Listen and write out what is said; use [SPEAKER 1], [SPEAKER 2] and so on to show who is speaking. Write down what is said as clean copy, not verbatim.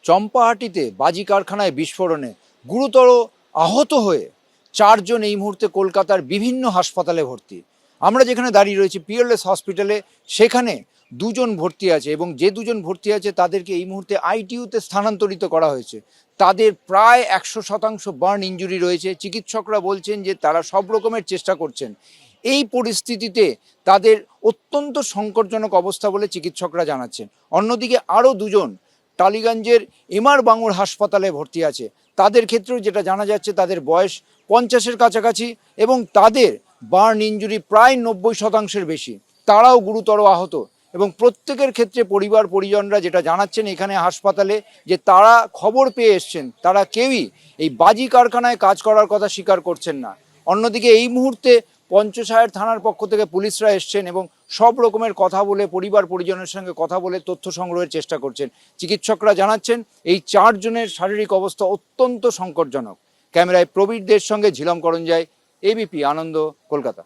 [SPEAKER 1] চম্পাহাটিতে বাজি কারখানায় বিস্ফোরণে গুরুতর আহত হয়ে 4 জন এই মুহূর্তে কলকাতার বিভিন্ন হাসপাতালে ভর্তি। আমরা যেখানে দাঁড়িয়ে রয়েছি পিএলএস হসপিটালে, সেখানে 2 জন ভর্তি আছে এবং যে 2 জন ভর্তি আছে তাদেরকে এই মুহূর্তে আইটিইউতে স্থানান্তরিত করা হয়েছে। তাদের প্রায় 100% বার্ন ইনজুরি রয়েছে। চিকিৎসকরা বলছেন যে তারা সব রকমের চেষ্টা করছেন। এই পরিস্থিতিতে তাদের অত্যন্ত সংকটজনক অবস্থা বলে চিকিৎসকরা জানাচ্ছেন। অন্যদিকে আরও 2 জন টালিগঞ্জের এমআর বাঙুর হাসপাতালে ভর্তি আছে। তাদের ক্ষেত্রেও যেটা জানা যাচ্ছে তাদের বয়স 50-এর কাছাকাছি এবং তাদের বার্ন ইনজুরি প্রায় 90%-এর বেশি। তারাও গুরুতর আহত এবং প্রত্যেকের ক্ষেত্রে পরিবার পরিজনরা যেটা জানাচ্ছেন এখানে হাসপাতালে যে তারা খবর পেয়ে এসছেন, তারা কেউই এই বাজি কারখানায় কাজ করার কথা স্বীকার করছেন না। অন্যদিকে এই মুহূর্তে পঞ্চশায়ের থানার পক্ষ থেকে পুলিশরা এসছেন এবং সব রকমের কথা বলে পরিবার পরিজনের সঙ্গে কথা বলে তথ্য সংগ্রহের চেষ্টা করছেন। চিকিৎসকরা জানাচ্ছেন এই 4 জনের শারীরিক অবস্থা অত্যন্ত সংকটজনক। ক্যামেরায় প্রবীরদের সঙ্গে ঝিলম করঞ্জাই, এবিপি আনন্দ, কলকাতা।